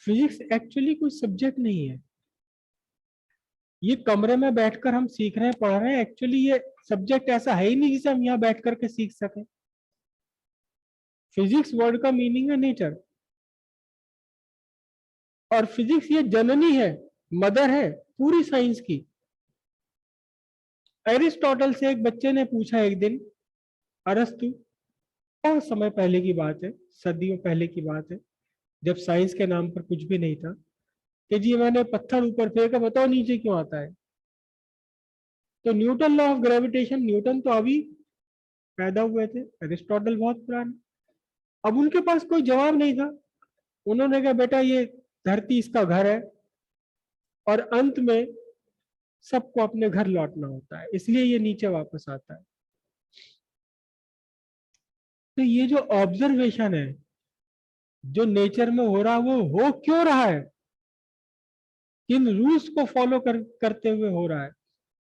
Physics actually कोई subject नहीं है। ये कमरे में बैठकर हम सीख रहे हैं, पढ़ रहे हैं, एक्चुअली ये सब्जेक्ट ऐसा है ही नहीं जिसे हम यहाँ बैठ करके सीख सकें। फिजिक्स वर्ड का मीनिंग है नेचर, और फिजिक्स ये जननी है, मदर है पूरी साइंस की। एरिस्टोटल से एक बच्चे ने पूछा एक दिन, अरस्तु, बहुत समय पहले की बात है, सदियों पहले की बात है, जब साइंस के नाम पर कुछ भी नहीं था, कि जी मैंने पत्थर ऊपर फेंका, बताओ नीचे क्यों आता है। तो Newton law of gravitation, Newton तो अभी पैदा हुए थे, एरिस्टोटल बहुत पुराने। अब उनके पास कोई जवाब नहीं था। उन्होंने कहा बेटा ये धरती इसका घर है, और अंत में सबको अपने घर लौटना होता है, इसलिए ये नीचे वापस आता है। तो ये जो ऑब्जर्वेशन है, जो नेचर में हो रहा, वो हो क्यों रहा है, किन रूल्स को फॉलो करते हुए हो रहा है,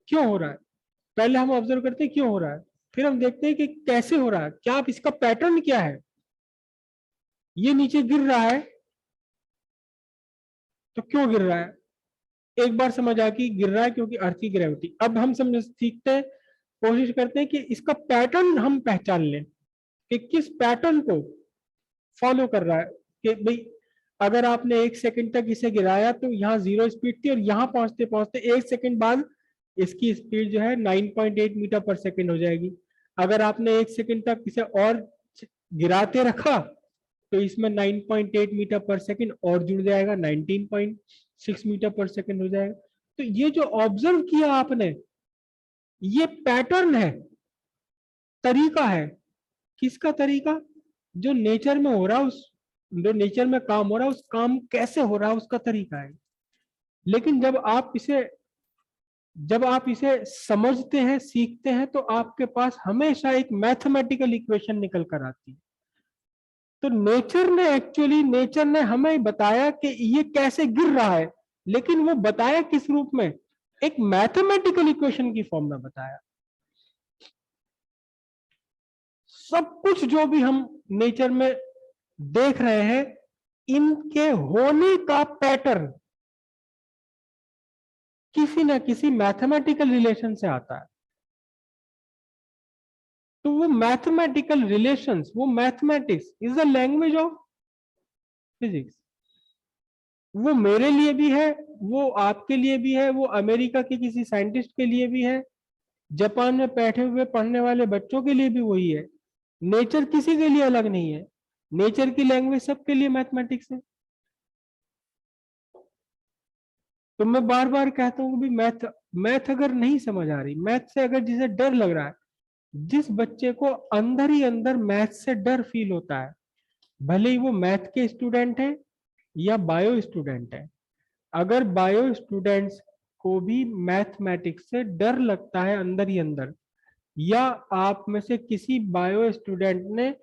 क्यों हो रहा है, पहले हम ऑब्जर्व करते हैं क्यों हो रहा है, फिर हम देखते हैं कि कैसे हो रहा है, क्या आप इसका पैटर्न क्या है। ये नीचे गिर रहा है तो क्यों गिर रहा है, एक बार समझ आ कि गिर रहा है क्योंकि अर्थ की ग्रेविटी। अब हम समझ सीखते हैं, कोशिश करते हैं कि इसका पैटर्न हम पहचान लें कि किस पैटर्न को फॉलो कर रहा है। कि भाई अगर आपने 1 सेकंड तक इसे गिराया तो यहाँ 0 स्पीड थी, और यहाँ पहुंचते पहुंचते 1 सेकंड बाद इसकी स्पीड जो है 9.8 मीटर पर सेकंड हो जाएगी। अगर आपने 1 सेकंड तक इसे और गिराते रखा तो इसमें 9.8 मीटर पर सेकंड और जुड़ जाएगा, 19.6 मीटर पर सेकंड हो जाएगा। तो ये जो ऑब्जर्व किया आपने, ये पैटर्न है, तरीका है। किसका तरीका, जो नेचर में हो रहा है, उस जो नेचर में काम हो रहा है, उस काम कैसे हो रहा है उसका तरीका है। लेकिन जब आप इसे समझते हैं, सीखते हैं, तो आपके पास हमेशा एक मैथमेटिकल इक्वेशन निकल कर आती है। तो नेचर ने हमें बताया कि ये कैसे गिर रहा है, लेकिन वो बताया किस रूप में, एक मैथमेटिकल इक्वेशन की फॉर्म में बताया। सब कुछ जो भी हम नेचर में देख रहे हैं, इनके होने का पैटर्न किसी ना किसी मैथमेटिकल रिलेशन से आता है। तो वो मैथमेटिकल रिलेशंस, वो mathematics is the language of physics. वो मेरे लिए भी है, वो आपके लिए भी है, वो अमेरिका के किसी साइंटिस्ट के लिए भी है, जापान में बैठे हुए पढ़ने वाले बच्चों के लिए भी वही है। नेचर किसी के लिए अलग नहीं है, नेचर की लैंग्वेज सबके लिए मैथमेटिक्स है। तो मैं बार बार कहता हूँ भी मैथ अगर नहीं समझ आ रही, मैथ से अगर जिसे डर लग रहा है, जिस बच्चे को अंदर ही अंदर मैथ से डर फील होता है, भले ही वो मैथ के स्टूडेंट है या बायो स्टूडेंट है, अगर बायो स्टूडेंट्स को भी मैथमेटिक्स से डर लगता है अंदर ही अंदर, या आप में से किसी बायो स्टूडेंट ने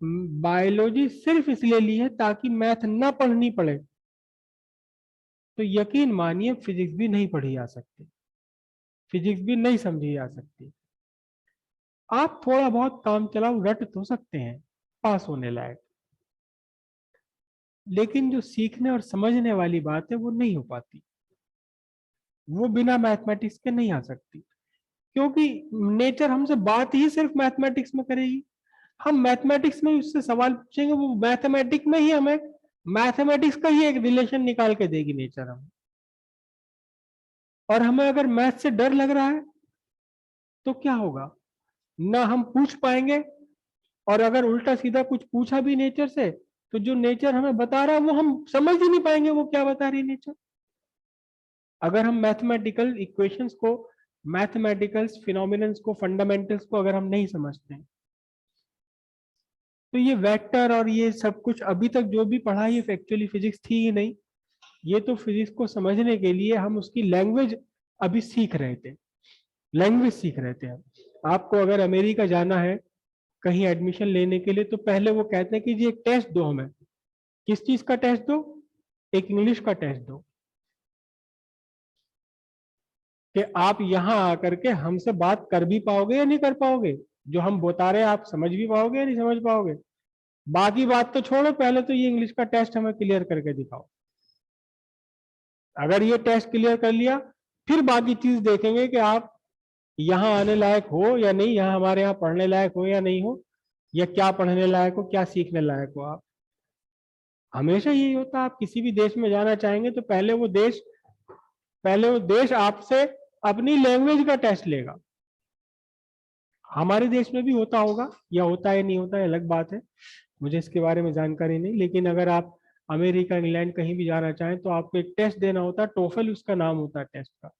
बायोलॉजी सिर्फ इसलिए ली है ताकि मैथ ना पढ़नी पड़े, तो यकीन मानिए फिजिक्स भी नहीं पढ़ी जा सकती, फिजिक्स भी नहीं समझी जा सकती। आप थोड़ा बहुत काम चलाओ रट तो सकते हैं पास होने लायक, लेकिन जो सीखने और समझने वाली बात है वो नहीं हो पाती, वो बिना मैथमेटिक्स के नहीं आ सकती। क्योंकि नेचर हमसे बात ही सिर्फ मैथमेटिक्स में करेगी। हम मैथमेटिक्स में उससे सवाल पूछेंगे, वो मैथमेटिक्स में ही हमें मैथमेटिक्स का ही एक रिलेशन निकाल के देगी नेचर हमें। और हमें अगर मैथ से डर लग रहा है तो क्या होगा, ना हम पूछ पाएंगे, और अगर उल्टा सीधा कुछ पूछा भी नेचर से तो जो नेचर हमें बता रहा है वो हम समझ ही नहीं पाएंगे वो क्या बता रही है नेचर। अगर हम मैथमेटिकल इक्वेशंस को, मैथमेटिकल फिनोमिनन्स को, फंडामेंटल्स को अगर हम नहीं समझते हैं, तो ये वेक्टर और ये सब कुछ अभी तक जो भी पढ़ा ये एक्चुअली फिजिक्स थी ही नहीं। ये तो फिजिक्स को समझने के लिए हम उसकी लैंग्वेज अभी सीख रहे थे, लैंग्वेज सीख रहे थे हम। आपको अगर अमेरिका जाना है कहीं एडमिशन लेने के लिए, तो पहले वो कहते हैं कि जी एक टेस्ट दो हमें। किस चीज का टेस्ट दो, एक इंग्लिश का टेस्ट दो, कि आप यहां आकर के हमसे बात कर भी पाओगे या नहीं कर पाओगे, जो हम बता रहे हैं आप समझ भी पाओगे या नहीं समझ पाओगे। बाकी बात तो छोड़ो, पहले तो ये इंग्लिश का टेस्ट हमें क्लियर करके दिखाओ। अगर ये टेस्ट क्लियर कर लिया, फिर बाकी चीज देखेंगे कि आप यहाँ आने लायक हो या नहीं, यहाँ हमारे यहाँ पढ़ने लायक हो या नहीं हो, या क्या पढ़ने लायक हो, क्या सीखने लायक हो आप। हमेशा यही होता है, आप किसी भी देश में जाना चाहेंगे तो पहले वो देश आपसे अपनी लैंग्वेज का टेस्ट लेगा। हमारे देश में भी होता होगा, या होता है नहीं होता है अलग बात है, मुझे इसके बारे में जानकारी नहीं। लेकिन अगर आप अमेरिका, इंग्लैंड कहीं भी जाना चाहें तो आपको एक टेस्ट देना होता है, टोफल उसका नाम होता है टेस्ट का।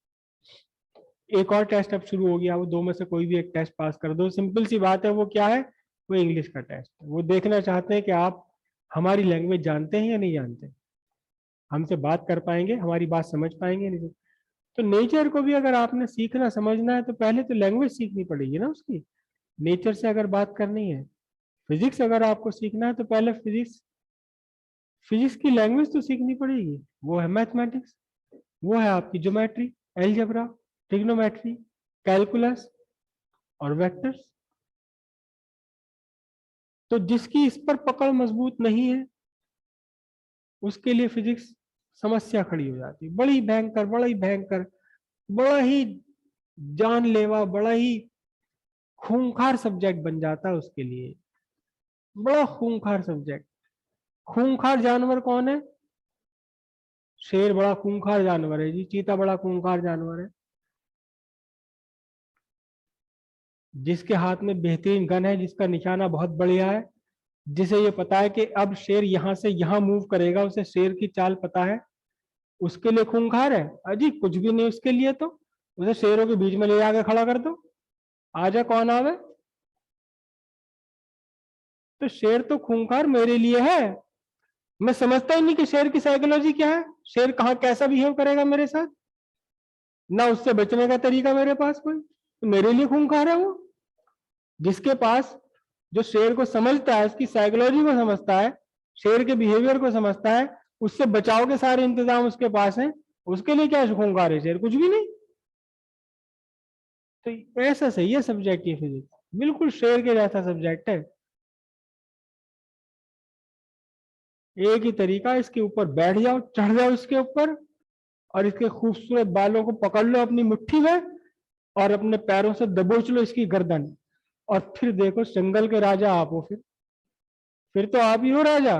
एक और टेस्ट अब शुरू हो गया, वो दो में से कोई भी एक टेस्ट पास कर दो, सिंपल सी बात है। वो क्या है? वो इंग्लिश का टेस्ट। वो देखना चाहते हैं कि आप हमारी लैंग्वेज जानते हैं या नहीं जानते, हमसे बात कर पाएंगे, हमारी बात समझ पाएंगे नहीं। तो नेचर को भी अगर आपने सीखना समझना है तो पहले तो लैंग्वेज सीखनी पड़ेगी ना उसकी, नेचर से अगर बात करनी है। फिजिक्स अगर आपको सीखना है तो पहले फिजिक्स की लैंग्वेज तो सीखनी पड़ेगी, वो है मैथमेटिक्स, वो है आपकी ज्योमेट्री, एलजेब्रा, ट्रिग्नोमेट्री, कैलकुलस और वेक्टर्स। तो जिसकी इस पर पकड़ मजबूत नहीं है उसके लिए फिजिक्स समस्या खड़ी हो जाती है, बड़ी भयंकर, बड़ा ही भयंकर, बड़ा ही जानलेवा, बड़ा ही खूंखार सब्जेक्ट बन जाता है उसके लिए, बड़ा खूंखार सब्जेक्ट। खूंखार जानवर कौन है? शेर बड़ा खूंखार जानवर है जी, चीता बड़ा खूंखार जानवर है, जिसके हाथ में बेहतरीन गन है, जिसका निशाना बहुत बढ़िया है, जिसे ये पता है कि अब शेर यहां से यहां मूव करेगा, उसे शेर की चाल पता है, उसके लिए खूंखार है? अजी कुछ भी नहीं उसके लिए, तो उसे शेरों के बीच में ले जाकर खड़ा कर दो, आजा कौन आवे। तो शेर तो खूंखार मेरे लिए है, मैं समझता ही नहीं कि शेर की साइकोलॉजी क्या है, शेर कहाँ कैसा बिहेव करेगा मेरे साथ, ना उससे बचने का तरीका मेरे पास कोई, तो मेरे लिए खूंखार है वो। जिसके पास, जो शेर को समझता है, उसकी साइकोलॉजी को समझता है, शेर के बिहेवियर को समझता है, उससे बचाव के सारे इंतजाम उसके पास हैं, उसके लिए क्या खूंखार है शेर? कुछ भी नहीं। तो ऐसा सही है सब्जेक्ट ये फिजिक्स, बिल्कुल शेर के जैसा सब्जेक्ट है। एक ही तरीका, इसके ऊपर बैठ जाओ, चढ़ जाओ इसके ऊपर, और इसके खूबसूरत बालों को पकड़ लो अपनी मुट्ठी में, और अपने पैरों से दबोच लो इसकी गर्दन, और फिर देखो जंगल के राजा आप हो, फिर तो आप ही हो राजा।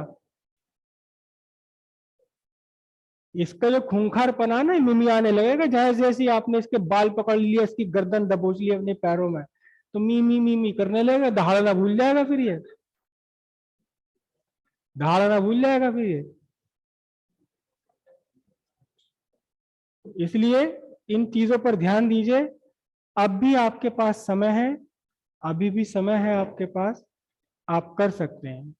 इसका जो खूंखार पना ना मिमी आने लगेगा, जैसे जैसे आपने इसके बाल पकड़ लिया, इसकी गर्दन दबोच ली अपने पैरों में, तो मी मी करने लगेगा, दहाड़ना भूल जाएगा फिर ये, दहाड़ना भूल जाएगा फिर ये। इसलिए इन चीजों पर ध्यान दीजिए। अब भी आपके पास समय है, अभी भी समय है आपके पास, आप कर सकते हैं।